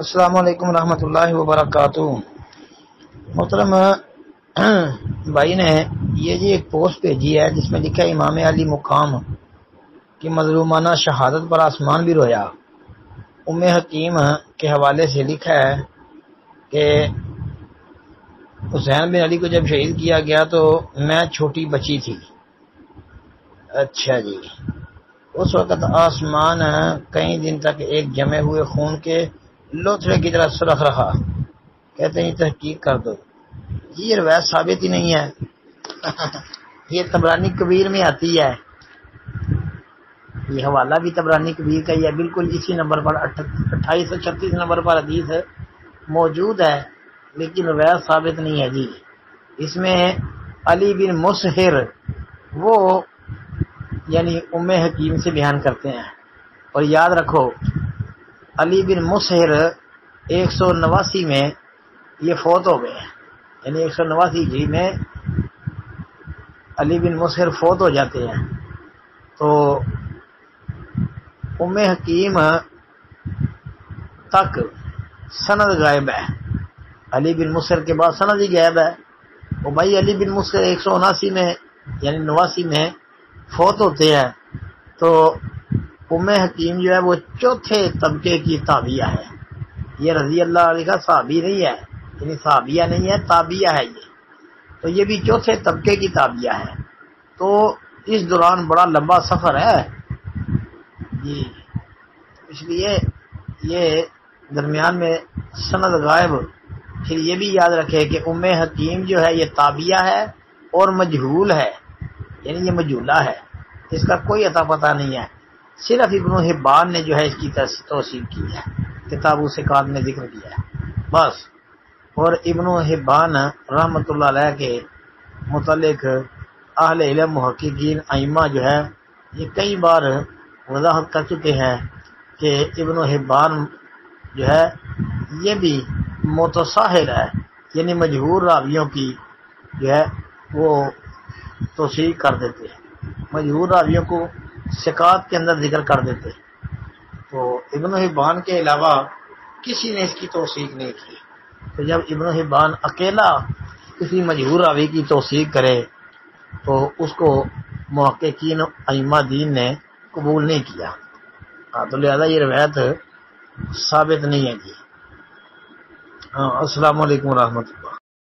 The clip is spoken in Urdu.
السلام علیکم ورحمۃ اللہ وبرکاتہ۔ محترم بھائی نے یہ جی ایک پوسٹ بھیجی ہے جس میں لکھا ہے امام علی مقام کی مظلومانہ شہادت پر آسمان بھی رویا۔ ام حکیم کے حوالے سے لکھا ہے کہ حسین بن علی کو جب شہید کیا گیا تو میں چھوٹی بچی تھی۔ اچھا جی، اس وقت آسمان کئی دن تک ایک جمے ہوئے خون کے لوتھڑے کی طرح سرخ رہا۔ کہتے ہیں تحقیق کر دو، یہ روایت ثابت ہی نہیں ہے۔ یہ طبرانی کبیر میں آتی ہے، یہ حوالہ بھی طبرانی کبیر کا ہی ہے، بالکل اسی نمبر پر 2836 نمبر پر حدیث موجود ہے، لیکن روایت ثابت نہیں ہے جی۔ اس میں علی بن مسہر وہ یعنی ام حکیم سے بیان کرتے ہیں، اور یاد رکھو علی بن مسہر 189 میں یہ فوت ہو گئے، یعنی 189 ہجری میں علی بن مسہر فوت ہو جاتے ہیں۔ تو ام حکیم تک سند غائب ہے، علی بن مسہر کے بعد سند ہی غائب ہے۔ وہ بھائی علی بن مسہر 179 میں یعنی 89 میں فوت ہوتے ہیں، تو ام حکیم جو ہے وہ چوتھے طبقے کی تابعیہ ہے۔ یہ رضی اللہ عنہ کا صحابی نہیں ہے، یعنی صحابیہ نہیں ہے، تابعیہ ہے یہ، تو یہ بھی چوتھے طبقے کی تابعیہ ہے۔ تو اس دوران بڑا لمبا سفر ہے جی، اس لیے یہ درمیان میں سند غائب۔ پھر یہ بھی یاد رکھے کہ ام حکیم جو ہے یہ تابعیہ ہے اور مجہول ہے، یعنی یہ مجہولہ ہے، اس کا کوئی عطا پتہ نہیں ہے۔ صرف ابن حبان نے جو ہے اس کی توثیق کی ہے، کتاب الثقات میں ذکر کیا ہے بس۔ اور ابن حبان رحمۃ اللہ علیہ کے متعلق اہل علم محققین ائمہ جو ہے یہ کئی بار وضاحت کر چکے ہیں کہ ابن حبان جو ہے یہ بھی متصاہل ہے، یعنی مجہور راویوں کی جو ہے وہ توثیق کر دیتے ہیں، مجہور راویوں کو ثقات کے اندر ذکر کر دیتے ہیں۔ تو ابن حبان کے علاوہ کسی نے اس کی توثیق نہیں کی، تو جب ابن حبان اکیلا کسی مجہور راوی کی توثیق کرے تو اس کو محققین ائمہ دین نے قبول نہیں کیا، تو لہذا یہ روایت ثابت نہیں ہے جی۔ السلام علیکم ورحمۃ اللہ۔